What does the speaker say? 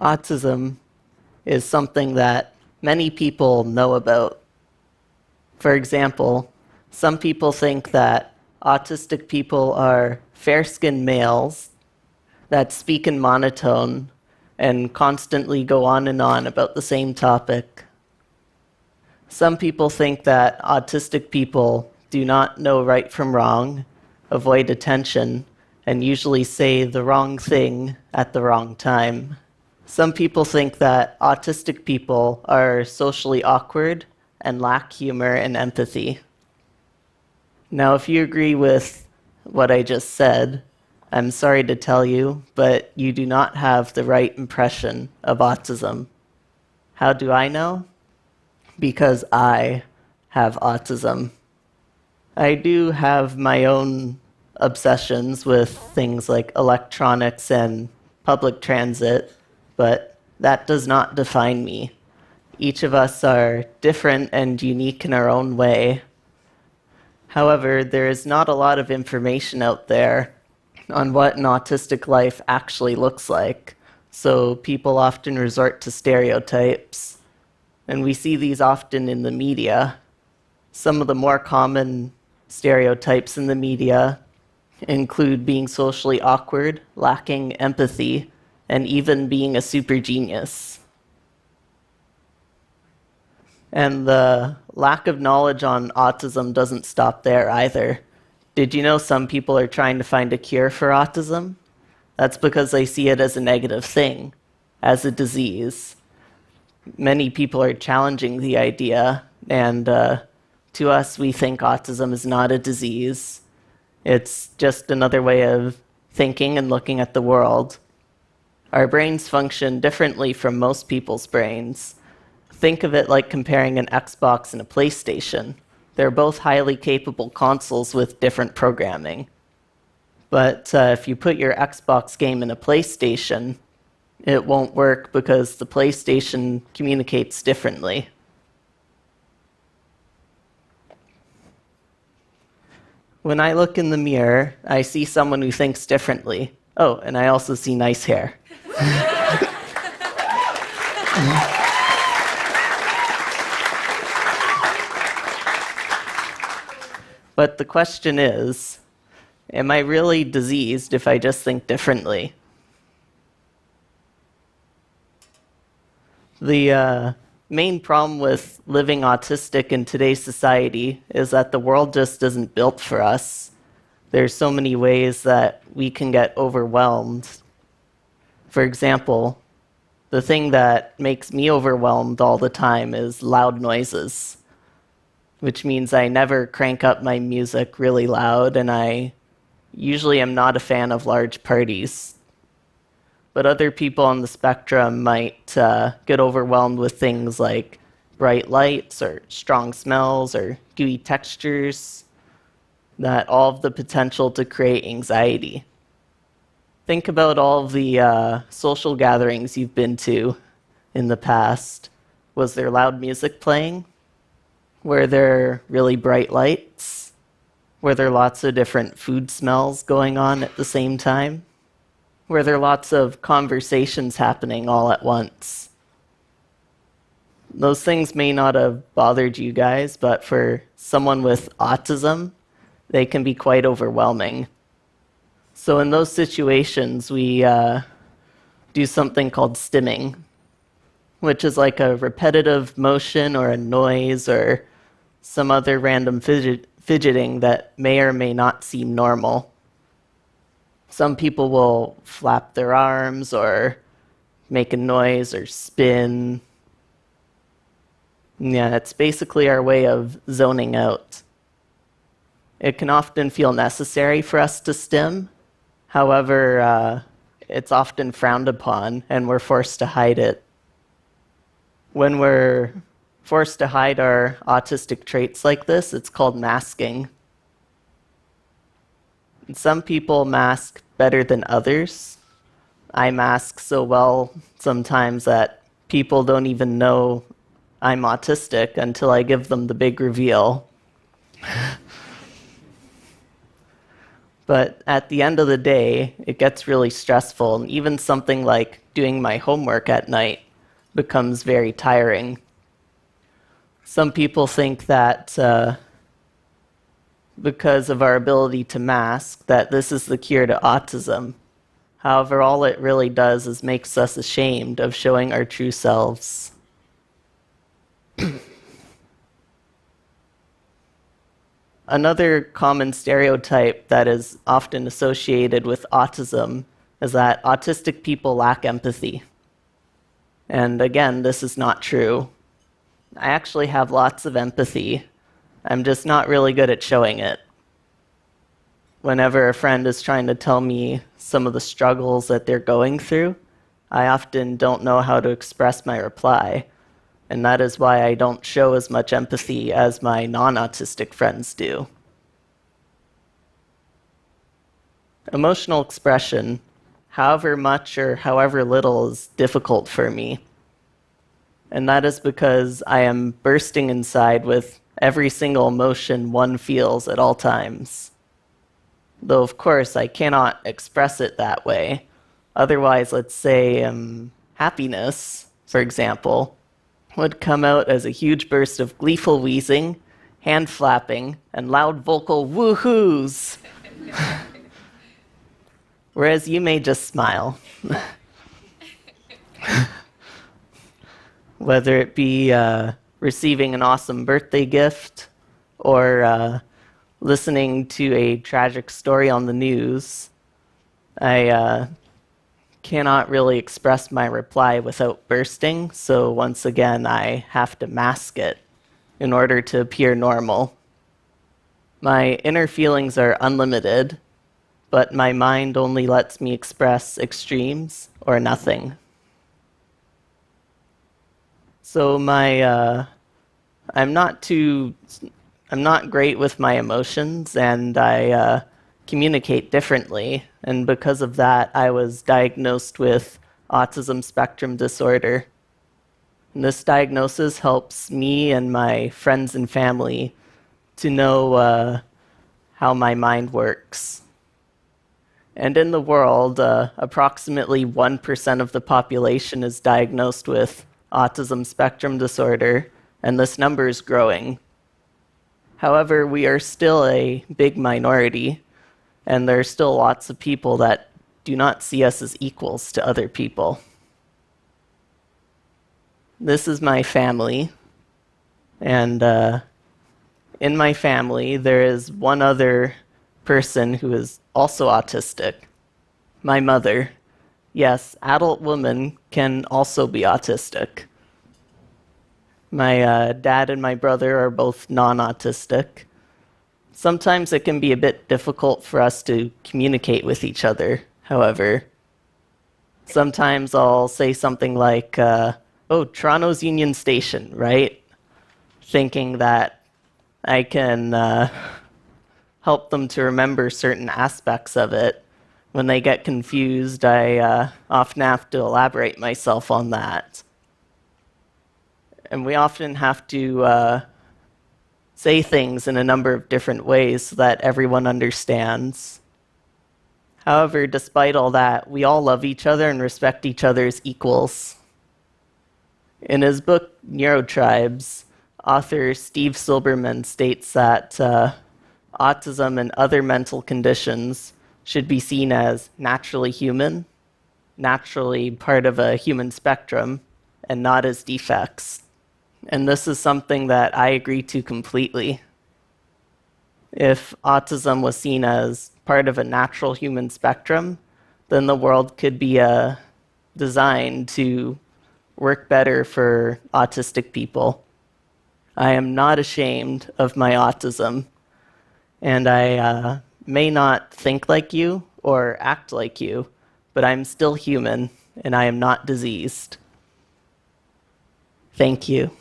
Autism is something that many people know about. For example, some people think that autistic people are fair-skinned males that speak in monotone and constantly go on and on about the same topic. Some people think that autistic people do not know right from wrong, avoid attention, and usually say the wrong thing at the wrong time. Some people think that autistic people are socially awkward and lack humor and empathy. Now, if you agree with what I just said, I'm sorry to tell you, but you do not have the right impression of autism. How do I know? Because I have autism. I do have my own obsessions with things like electronics and public transit, but that does not define me. Each of us are different and unique in our own way. However, there is not a lot of information out there on what an autistic life actually looks like, so people often resort to stereotypes. And we see these often in the media. Some of the more common stereotypes in the media include being socially awkward, lacking empathy, and even being a super genius. And the lack of knowledge on autism doesn't stop there either. Did you know some people are trying to find a cure for autism? That's because they see it as a negative thing, as a disease. Many people are challenging the idea, and to us, we think autism is not a disease. It's just another way of thinking and looking at the world. Our brains function differently from most people's brains. Think of it like comparing an Xbox and a PlayStation. They're both highly capable consoles with different programming. But if you put your Xbox game in a PlayStation, it won't work because the PlayStation communicates differently. When I look in the mirror, I see someone who thinks differently. Oh, and I also see nice hair. But the question is, am I really diseased if I just think differently? The main problem with living autistic in today's society is that the world just isn't built for us. There's so many ways that we can get overwhelmed. For example, the thing that makes me overwhelmed all the time is loud noises, which means I never crank up my music really loud, and I usually am not a fan of large parties. But other people on the spectrum might get overwhelmed with things like bright lights or strong smells or gooey textures that all have the potential to create anxiety. Think about all of the social gatherings you've been to in the past. Was there loud music playing? Were there really bright lights? Were there lots of different food smells going on at the same time? Were there lots of conversations happening all at once? Those things may not have bothered you guys, but for someone with autism, they can be quite overwhelming. So in those situations, we do something called stimming, which is like a repetitive motion or a noise or some other random fidgeting that may or may not seem normal. Some people will flap their arms or make a noise or spin. Yeah, it's basically our way of zoning out. It can often feel necessary for us to stim. However, it's often frowned upon and we're forced to hide it. When we're forced to hide our autistic traits like this, it's called masking. And some people mask better than others. I mask so well sometimes that people don't even know I'm autistic until I give them the big reveal. But at the end of the day, it gets really stressful, and even something like doing my homework at night becomes very tiring. Some people think that because of our ability to mask, that this is the cure to autism. However, all it really does is makes us ashamed of showing our true selves. Another common stereotype that is often associated with autism is that autistic people lack empathy. And again, this is not true. I actually have lots of empathy. I'm just not really good at showing it. Whenever a friend is trying to tell me some of the struggles that they're going through, I often don't know how to express my reply. And that is why I don't show as much empathy as my non-autistic friends do. Emotional expression, however much or however little, is difficult for me. And that is because I am bursting inside with every single emotion one feels at all times. Though, of course, I cannot express it that way. Otherwise, let's say happiness, for example, would come out as a huge burst of gleeful wheezing, hand flapping, and loud vocal woohoos. Whereas you may just smile. Whether it be receiving an awesome birthday gift or listening to a tragic story on the news, I cannot really express my reply without bursting, so once again, I have to mask it in order to appear normal. My inner feelings are unlimited, but my mind only lets me express extremes or nothing. So I'm not great with my emotions, and I communicate differently. And because of that, I was diagnosed with autism spectrum disorder. And this diagnosis helps me and my friends and family to know how my mind works. And in the world, approximately 1% of the population is diagnosed with autism spectrum disorder, and this number is growing. However, we are still a big minority, and there are still lots of people that do not see us as equals to other people. This is my family, and in my family, there is one other person who is also autistic. My mother. Yes, adult women can also be autistic. My dad and my brother are both non-autistic. Sometimes it can be a bit difficult for us to communicate with each other, however. Sometimes I'll say something like, oh, Toronto's Union Station, right? Thinking that I can help them to remember certain aspects of it. When they get confused, I often have to elaborate myself on that. And we often have to say things in a number of different ways so that everyone understands. However, despite all that, we all love each other and respect each other as equals. In his book, Neurotribes, author Steve Silberman states that autism and other mental conditions should be seen as naturally human, naturally part of a human spectrum, and not as defects. And this is something that I agree to completely. If autism was seen as part of a natural human spectrum, then the world could be designed to work better for autistic people. I am not ashamed of my autism, and I may not think like you or act like you, but I'm still human, and I am not diseased. Thank you.